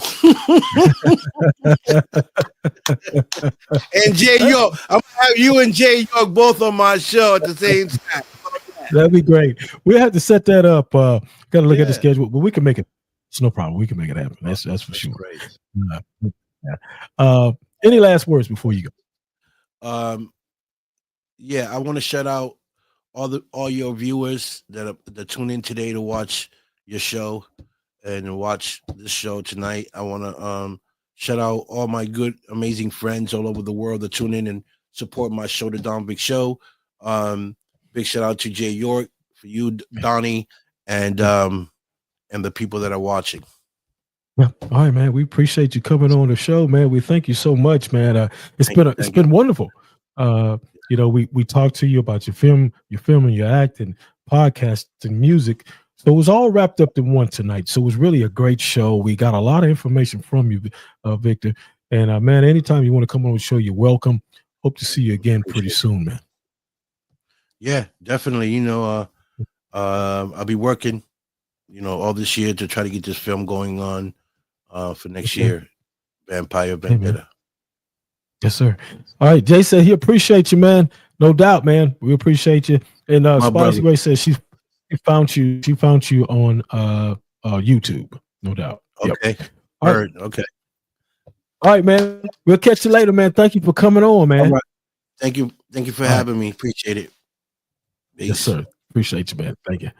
And Jay York, I'm gonna have you and Jay York both on my show at the same time. That'd be great. We have to set that up. Got to look at the schedule, but we can make it. It's no problem. We can make it happen. That's for sure. Great. Any last words before you go? I want to shout out all your viewers that tune in today to watch your show and watch this show tonight. I want to shout out all my good, amazing friends all over the world that tune in and support my show, The Don Vic Show. Big shout out to Jay York, for you, Donnie, and the people that are watching. Yeah. All right, man. We appreciate you coming on the show, man. We thank you so much, man. It's been wonderful. We talked to you about your film and your acting, podcast and music. So it was all wrapped up in one tonight. So it was really a great show. We got a lot of information from you, Victor. And man, anytime you want to come on the show, you're welcome. Hope to see you again pretty soon, man. Yeah, definitely. I'll be working, all this year to try to get this film going on for next year. Vampire Vendetta. Yes, sir. All right. Jay said he appreciates you, man. No doubt, man. We appreciate you. And Spicy Ray says she found you. She found you on YouTube. No doubt. Okay. Yep. Heard. Right. Okay. All right, man. We'll catch you later, man. Thank you for coming on, man. All right. Thank you. Thank you for having me. Appreciate it. Peace. Yes, sir. Appreciate you, man. Thank you.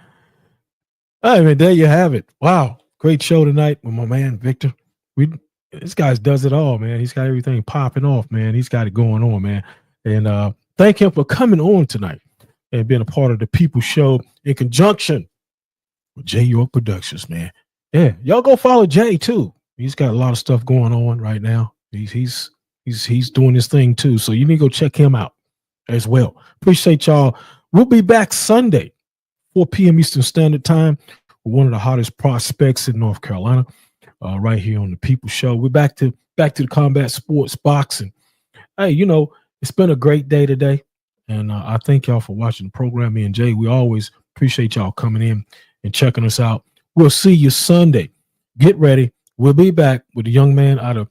All right, man. There you have it. Wow. Great show tonight with my man, Victor. This guy does it all, man. He's got everything popping off, man. He's got it going on, man. And thank him for coming on tonight and being a part of the People Show in conjunction with Jay York Productions, man. Yeah, y'all go follow Jay too. He's got a lot of stuff going on right now. He's doing his thing too. So you need to go check him out as well. Appreciate y'all. We'll be back Sunday, 4 p.m. Eastern Standard Time, with one of the hottest prospects in North Carolina. Right here on the People Show. We're back to the combat sports boxing. Hey, it's been a great day today, and I thank y'all for watching the program. Me and Jay, we always appreciate y'all coming in and checking us out. We'll see you Sunday. Get ready. We'll be back with a young man out of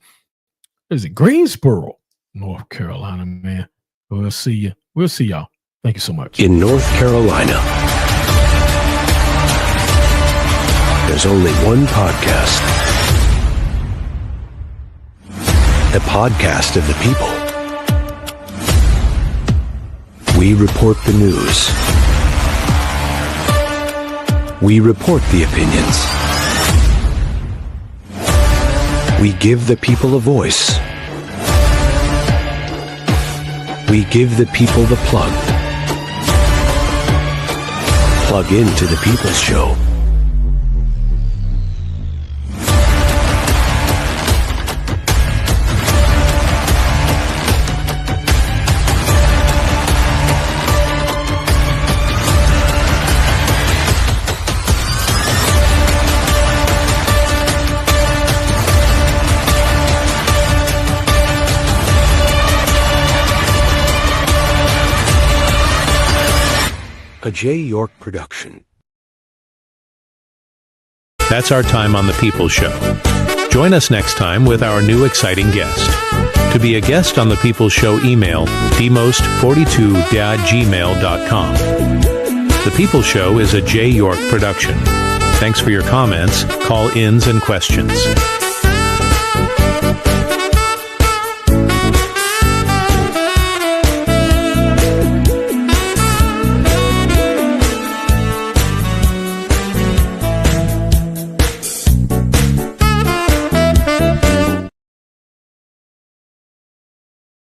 Greensboro, North Carolina, man. We'll see you. We'll see y'all. Thank you so much. In North Carolina, there's only one podcast. The podcast of the people. We report the news. We report the opinions. We give the people a voice. We give the people the plug. Plug into the People's Show. A Jay York production. That's our time on The People's Show. Join us next time with our new exciting guest. To be a guest on The People's Show, email dmost42@gmail.com. The People's Show is a Jay York production. Thanks for your comments, call-ins, and questions.